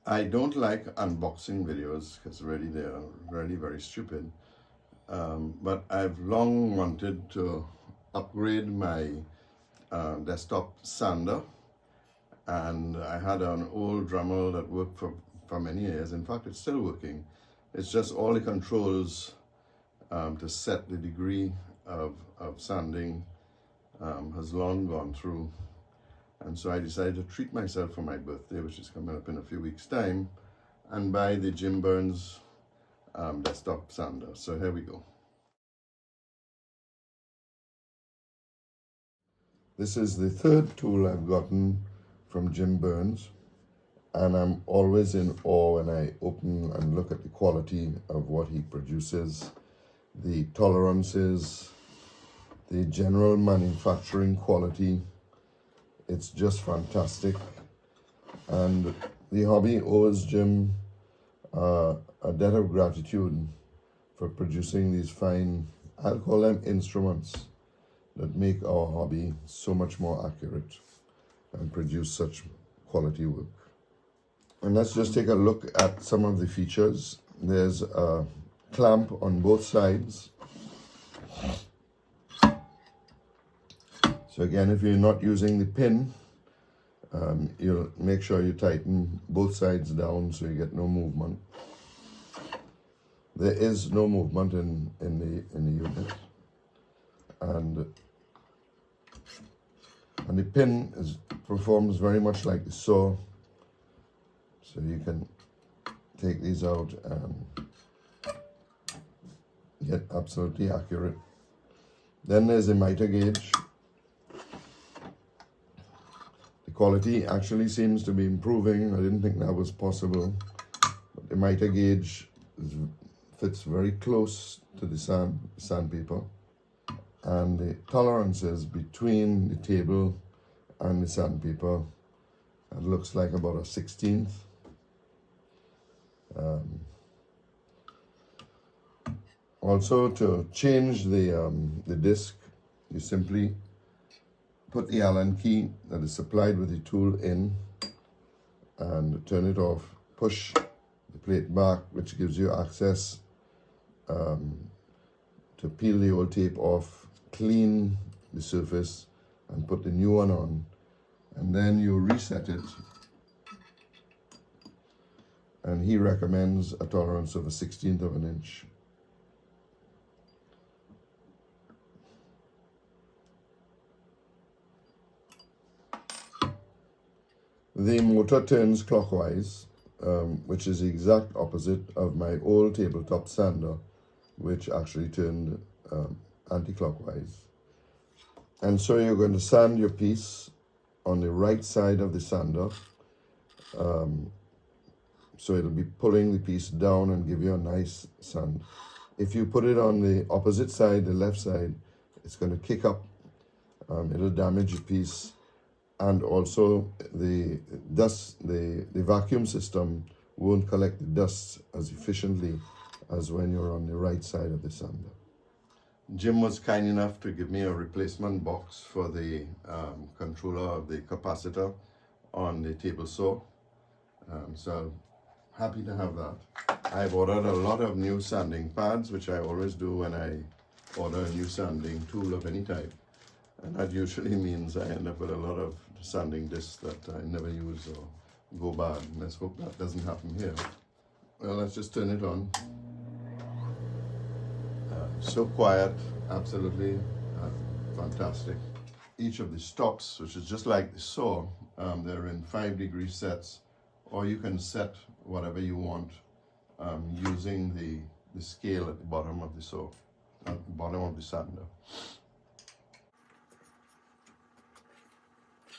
I don't like unboxing videos because really they're really very stupid. But I've long wanted to upgrade my desktop sander, and I had an old Dremel that worked for many years. In fact, it's still working. It's just all the controls to set the degree of sanding has long gone through. And so I decided to treat myself for my birthday, which is coming up in a few weeks' time, and buy the Jim Byrnes desktop sander. So here we go. This is the third tool I've gotten from Jim Byrnes, and I'm always in awe when I open and look at the quality of what he produces, the tolerances, the general manufacturing quality. It's just fantastic, and the hobby owes Jim a debt of gratitude for producing these fine, I'll call them instruments, that make our hobby so much more accurate and produce such quality work. And let's just take a look at some of the features. There's a clamp on both sides. So again, if you're not using the pin, you'll make sure you tighten both sides down so you get no movement. There is no movement in the unit, and the pin performs very much like the saw. So you can take these out and get absolutely accurate. Then there's a miter gauge. The quality actually seems to be improving. I didn't think that was possible. But the miter gauge fits very close to the sandpaper. And the tolerances between the table and the sandpaper, it looks like about a 1/16. Also, to change the disc, you simply put the Allen key that is supplied with the tool in and turn it off. Push the plate back, which gives you access to peel the old tape off, clean the surface, and put the new one on. And then you reset it. And he recommends a tolerance of a 1/16 of an inch. The motor turns clockwise, which is the exact opposite of my old tabletop sander, which actually turned anti-clockwise. And so you're going to sand your piece on the right side of the sander. So it'll be pulling the piece down and give you a nice sand. If you put it on the opposite side, the left side, it's going to kick up. It'll damage your piece. And also the dust, the vacuum system won't collect the dust as efficiently as when you're on the right side of the sander. Jim was kind enough to give me a replacement box for the controller of the capacitor on the table saw. So happy to have that. I've ordered a lot of new sanding pads, which I always do when I order a new sanding tool of any type. And that usually means I end up with a lot of sanding discs that I never use or go bad. And let's hope that doesn't happen here. Well, let's just turn it on. So quiet, absolutely fantastic. Each of the stops, which is just like the saw, they're in 5-degree sets, or you can set whatever you want using the scale at the bottom of the saw, at the bottom of the sander.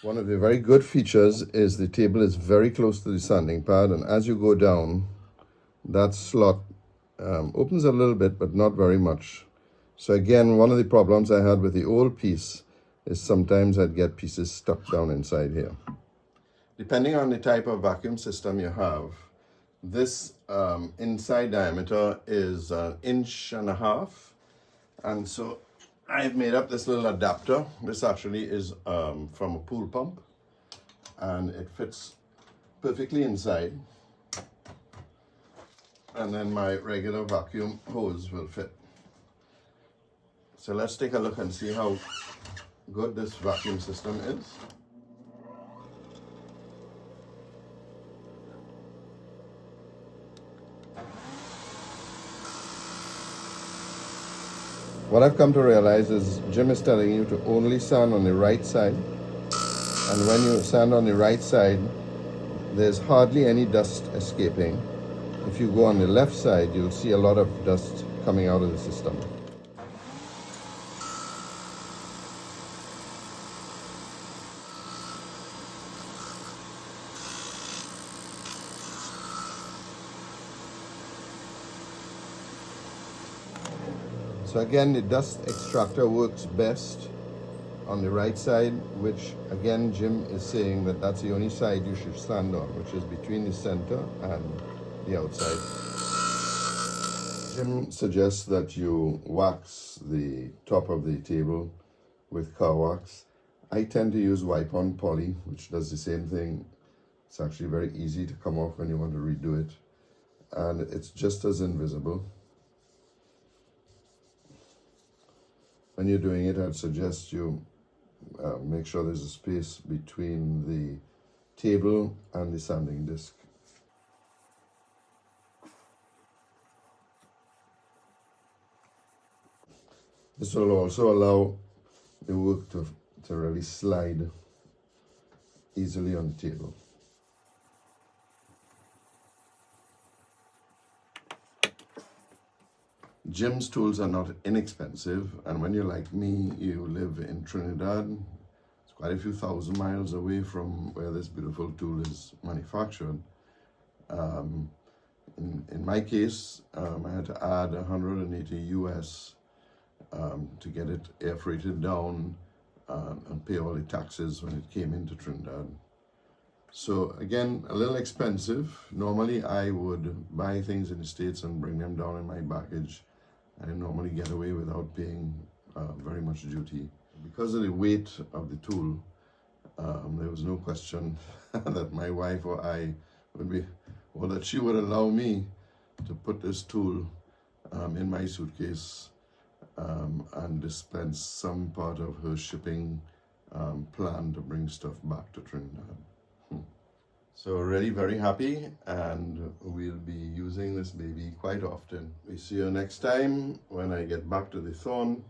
One of the very good features is the table is very close to the sanding pad, and as you go down, that slot opens a little bit, but not very much. So again, one of the problems I had with the old piece is sometimes I'd get pieces stuck down inside here. Depending on the type of vacuum system you have, this inside diameter is 1.5 inches. And so I've made up this little adapter. This actually is from a pool pump, and it fits perfectly inside. and then my regular vacuum hose will fit. So let's take a look and see how good this vacuum system is. What I've come to realize is Jim is telling you to only sand on the right side, and when you sand on the right side, there's hardly any dust escaping. If you go on the left side, you'll see a lot of dust coming out of the system. So again, the dust extractor works best on the right side, which again Jim is saying that that's the only side you should stand on, which is between the center and the outside. Jim suggests that you wax the top of the table with car wax. I tend to use wipe-on poly, which does the same thing. It's actually very easy to come off when you want to redo it, and it's just as invisible. When you're doing it, I'd suggest you make sure there's a space between the table and the sanding disc. This will also allow the work to really slide easily on the table. Jim's tools are not inexpensive, and when you're like me, you live in Trinidad. It's quite a few thousand miles away from where this beautiful tool is manufactured. In my case, I had to add 180 US to get it air freighted down and pay all the taxes when it came into Trinidad. So again, a little expensive. Normally I would buy things in the States and bring them down in my baggage. I normally get away without paying very much duty. Because of the weight of the tool, there was no question that my wife or I would be, or that she would allow me to put this tool in my suitcase and dispense some part of her shipping plan to bring stuff back to Trinidad. So really very happy, and we'll be using this baby quite often. We see you next time when I get back to the thorn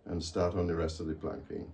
and start on the rest of the planking.